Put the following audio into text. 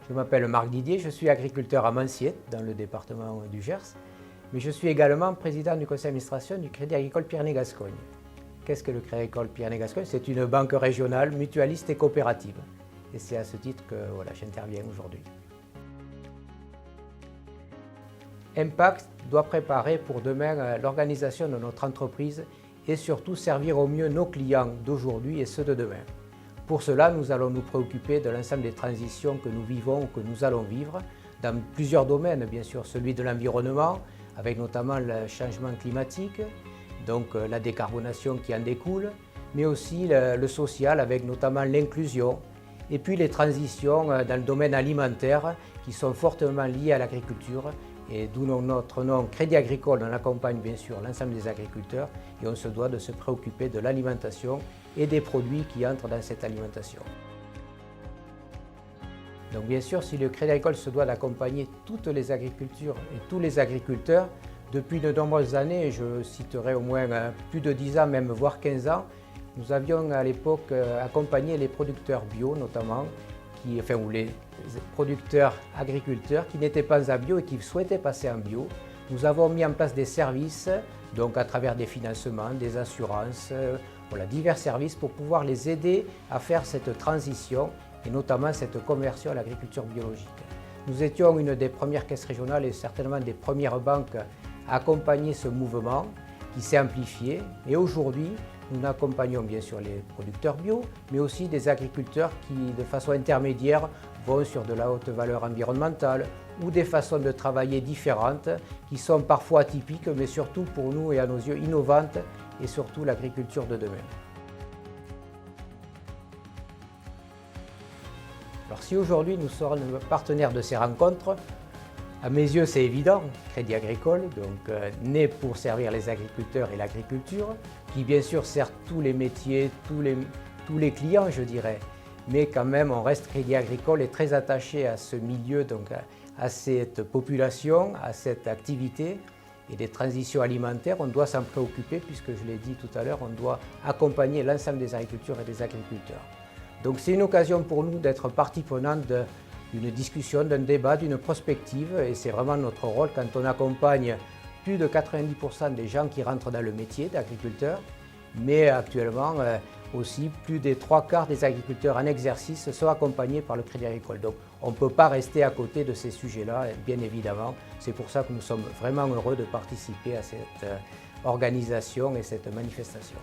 Je m'appelle Marc Didier, je suis agriculteur à Manciet, dans le département du Gers, mais je suis également président du conseil d'administration du Crédit agricole Pyrénées-Gascogne. Qu'est-ce que le Crédit agricole Pyrénées-Gascogne? C'est une banque régionale, mutualiste et coopérative. Et c'est à ce titre que j'interviens aujourd'hui. Impact doit préparer pour demain l'organisation de notre entreprise et surtout servir au mieux nos clients d'aujourd'hui et ceux de demain. Pour cela, nous allons nous préoccuper de l'ensemble des transitions que nous vivons ou que nous allons vivre dans plusieurs domaines, bien sûr, celui de l'environnement, avec notamment le changement climatique, donc la décarbonation qui en découle, mais aussi le social avec notamment l'inclusion, et puis les transitions dans le domaine alimentaire qui sont fortement liées à l'agriculture, et d'où notre nom Crédit Agricole. On accompagne bien sûr l'ensemble des agriculteurs et on se doit de se préoccuper de l'alimentation et des produits qui entrent dans cette alimentation. Donc bien sûr, si le Crédit Agricole se doit d'accompagner toutes les agricultures et tous les agriculteurs, depuis de nombreuses années, je citerai au moins plus de 10 ans, même voire 15 ans, nous avions à l'époque accompagné les producteurs bio notamment, ou les producteurs agriculteurs qui n'étaient pas en bio et qui souhaitaient passer en bio. Nous avons mis en place des services, donc à travers des financements, des assurances, divers services pour pouvoir les aider à faire cette transition et notamment cette conversion à l'agriculture biologique. Nous étions une des premières caisses régionales et certainement des premières banques à accompagner ce mouvement qui s'est amplifié. Et aujourd'hui, nous accompagnons bien sûr les producteurs bio, mais aussi des agriculteurs qui, de façon intermédiaire, vont sur de la haute valeur environnementale ou des façons de travailler différentes qui sont parfois atypiques, mais surtout pour nous et à nos yeux innovantes et surtout l'agriculture de demain. Alors si aujourd'hui nous sommes partenaires de ces rencontres, à mes yeux c'est évident, Crédit Agricole, donc né pour servir les agriculteurs et l'agriculture, qui bien sûr sert tous les métiers, tous les clients je dirais, mais quand même on reste Crédit Agricole et très attaché à ce milieu, donc à cette population, à cette activité. Et des transitions alimentaires, on doit s'en préoccuper puisque je l'ai dit tout à l'heure, on doit accompagner l'ensemble des agricultures et des agriculteurs. Donc c'est une occasion pour nous d'être partie prenante d'une discussion, d'un débat, d'une prospective et c'est vraiment notre rôle quand on accompagne plus de 90% des gens qui rentrent dans le métier d'agriculteur, mais actuellement aussi plus des 3/4 des agriculteurs en exercice sont accompagnés par le Crédit Agricole. Donc on ne peut pas rester à côté de ces sujets-là, bien évidemment. C'est pour ça que nous sommes vraiment heureux de participer à cette organisation et cette manifestation.